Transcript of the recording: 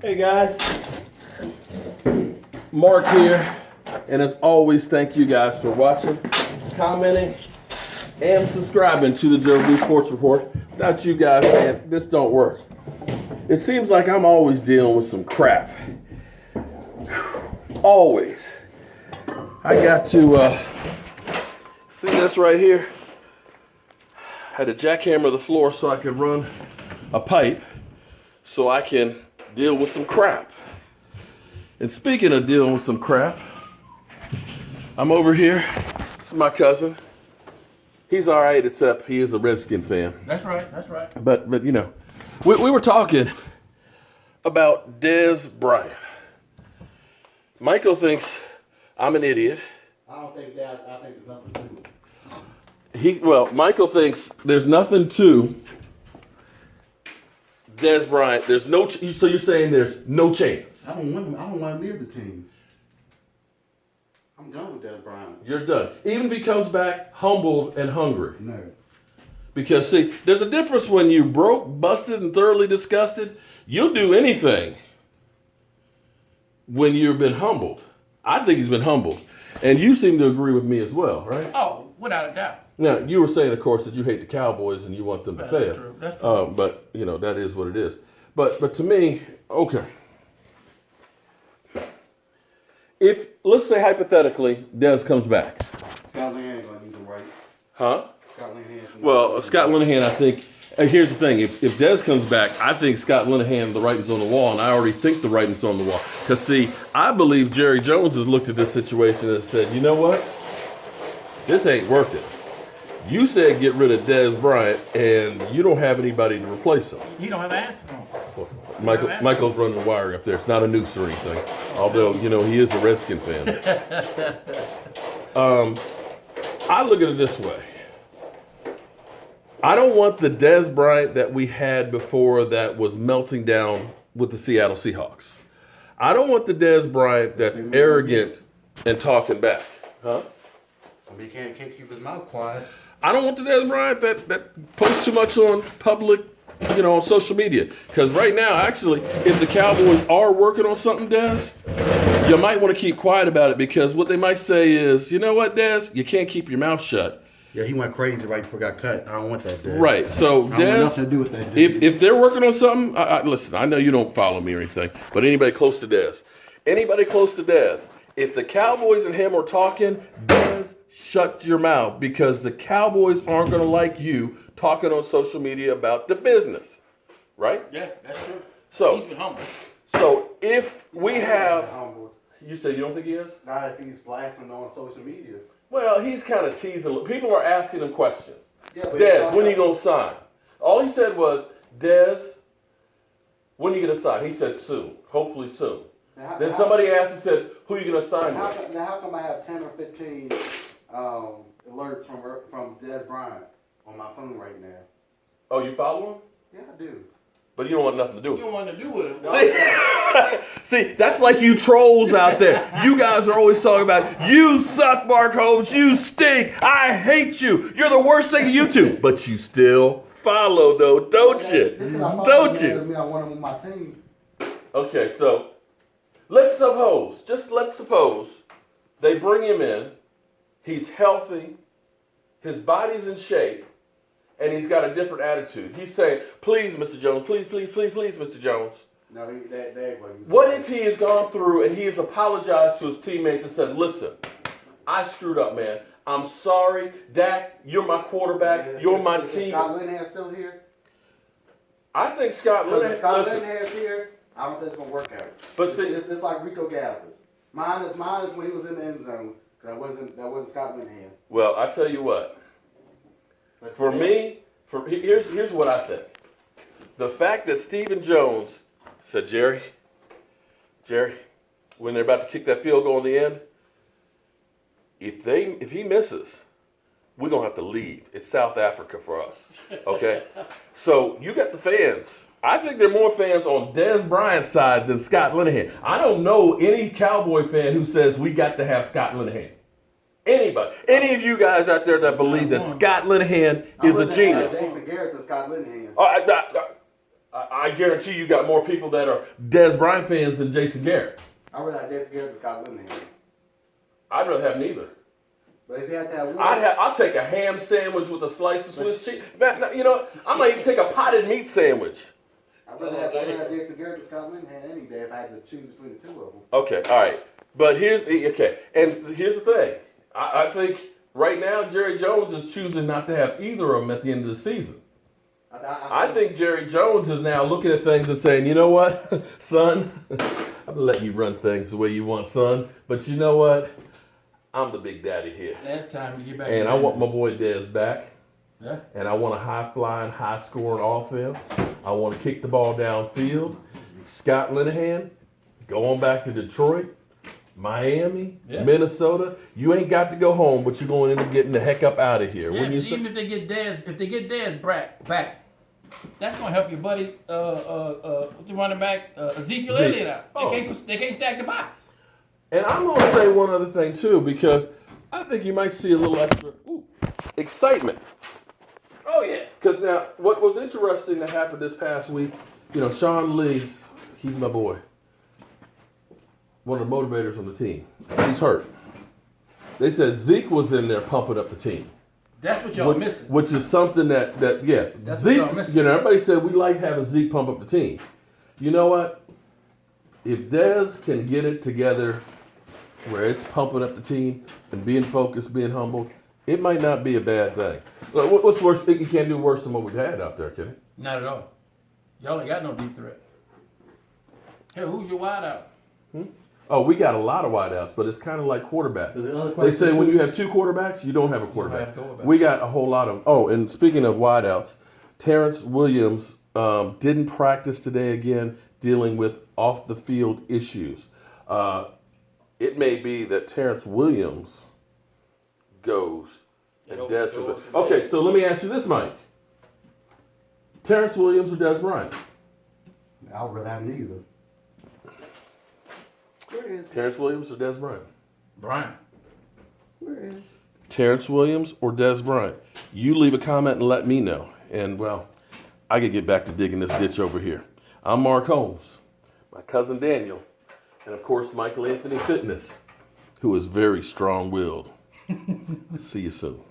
Hey guys, Mark here, and as always, thank you guys for watching, commenting, and subscribing to the Joe B Sports Report. Without you guys, man, this don't work. It seems like I'm always dealing with some crap. Always. I got to see this right here. Had to jackhammer the floor so I could run a pipe so I can deal with some crap. And speaking of dealing with some crap, I'm over here. This is my cousin. He's all right, except he is a Redskin fan. That's right, that's right. But you know, we were talking about Dez Bryant. Michael thinks I'm an idiot. I don't think that. I think there's nothing to it. Michael thinks there's nothing to Dez Bryant. There's no. So you're saying there's no chance? I don't want him. I don't want him near the team. I'm done with Dez Bryant. You're done. Even if he comes back humbled and hungry. No. Because see, there's a difference when you broke, busted, and thoroughly disgusted. You'll do anything when you've been humbled. I think he's been humbled. And you seem to agree with me as well, right? Oh, without a doubt. Now, you were saying, of course, that you hate the Cowboys and you want them to fail. That's true. That's true. But, you know, that is what it is. But to me, okay. If, let's say hypothetically, Dez comes back. Scott Linehan going to need some right. Huh? Scott Linehan. Well, Scott Linehan, I think, here's the thing. If Dez comes back, I think Scott Linehan, the writing's on the wall, and I already think the writing's on the wall. Because, see, I believe Jerry Jones has looked at this situation and said, you know what? This ain't working. You said get rid of Dez Bryant, and you don't have anybody to replace him. You don't have an answer for him. Michael's running the wire up there. It's not a noose or anything. Although, you know, he is a Redskin fan. I look at it this way. I don't want the Dez Bryant that we had before that was melting down with the Seattle Seahawks. I don't want the Dez Bryant that's arrogant and talking back. Huh? I mean, he can't keep his mouth quiet. I don't want the Dez Bryant that posts too much on public, you know, on social media. Because right now, actually, if the Cowboys are working on something, Dez, you might want to keep quiet about it because what they might say is, you know what, Dez, you can't keep your mouth shut. Yeah, he went crazy right before he got cut. I don't want that, Dez. Right. So, I don't want Dez, nothing to do with that, dude. if they're working on something, listen, I know you don't follow me or anything, but anybody close to Dez, if the Cowboys and him are talking, Dez, shut your mouth because the Cowboys aren't going to like you talking on social media about the business, right? Yeah, that's true. So he's been humble. So if we have, Humble. you say you don't think he is? Not if he's blasting on social media. Well, he's kind of teasing. People are asking him questions. Yeah, but Dez, when are you going to sign? All he said was, Dez, when are you going to sign? He said soon, hopefully soon. Then somebody asked and said, who are you going to sign with? Now, how come I have 10 or 15 alerts from Dez Bryant on my phone right now? Oh, you follow him? Yeah, I do. But you don't want nothing to do You with don't want to do with him. it. See, that's like you trolls out there. You guys are always talking about, you suck, Mark Holmes, you stink, I hate you, you're the worst thing to YouTube. But you still follow though, don't you? Don't you? I want him on my team. Okay, so let's suppose they bring him in, he's healthy, his body's in shape, and he's got a different attitude. He's saying, please, Mr. Jones, please, Mr. Jones. No, What if he has gone through and he has apologized to his teammates and said, listen, I screwed up, man. I'm sorry. Dak, you're my quarterback. You're my team. Is Scott Linehan still here? I think Scott Linehan's here. I don't think it's going to work out. But see, it's like Rico Gathers. Mine is when he was in the end zone. That wasn't Scott Linehan. Well, I tell you what. For me, here's what I think. The fact that Stephen Jones said, Jerry, when they're about to kick that field goal in the end, if he misses, we're gonna have to leave. It's South Africa for us. Okay? So you got the fans. I think there are more fans on Dez Bryant's side than Scott Linehan. I don't know any Cowboy fan who says we got to have Scott Linehan. Anybody, any of you guys out there that believe that Scott Linehan is a genius? Jason Garrett than Scott Linehan. I I guarantee you got more people that are Dez Bryant fans than Jason Garrett. I really like Dez Garrett to Scott Linehan. I'd rather have neither. But if you had to have one, I'll take a ham sandwich with a slice of Swiss cheese. You know, I might even take a potted meat sandwich. I'd rather have Jason Garrett to Scott Linehan any day if I had to choose between the two of them. Okay, all right. But here's the thing. I think right now Jerry Jones is choosing not to have either of them at the end of the season. I think Jerry Jones is now looking at things and saying, you know what, son, I'm gonna let you run things the way you want, son. But you know what? I'm the big daddy here. That's time to get back. And I want my boy Dez back. Yeah. And I want a high-flying, high-scoring offense. I want to kick the ball downfield. Scott Linehan, go on back to Detroit, Miami, Minnesota. You ain't got to go home, but you're going to end up getting the heck up out of here. Yeah, When you even if they get Dez back, that's gonna help your buddy, what's the running back, Ezekiel Elliott out. Oh. They can't stack the box. And I'm going to say one other thing, too, because I think you might see a little extra excitement. Oh yeah. Because now, what was interesting that happened this past week, you know, Sean Lee, he's my boy. One of the motivators on the team. He's hurt. They said Zeke was in there pumping up the team. That's what y'all missing. Which is something that That's Zeke, what y'all missing. you know, everybody said we like having Zeke pump up the team. You know what? If Dez can get it together where it's pumping up the team and being focused, being humble, it might not be a bad thing. Look, what's worse? You can't do worse than what we've had out there, can you? Not at all. Y'all ain't got no deep threat. Hey, who's your wide out? Oh, we got a lot of wideouts, but it's kind of like quarterback. There's another They question, say when too. you have two quarterbacks, you don't have a quarterback. have a quarterback. We got a whole lot of. Oh, and speaking of wideouts, Terrence Williams didn't practice today again, dealing with off the field issues. It may be that Terrence Williams goes. And Dez goes. Okay, so let me ask you this, Mike. Terrence Williams or Dez Bryant? I would rather have neither. Where is Terrence Williams or Dez Bryant? Brian. Where is Terrence Williams or Dez Bryant? You leave a comment and let me know. And, well, I could get back to digging this ditch over here. I'm Mark Holmes, my cousin Daniel, and, of course, Michael Anthony Fitness, who is very strong-willed. See you soon.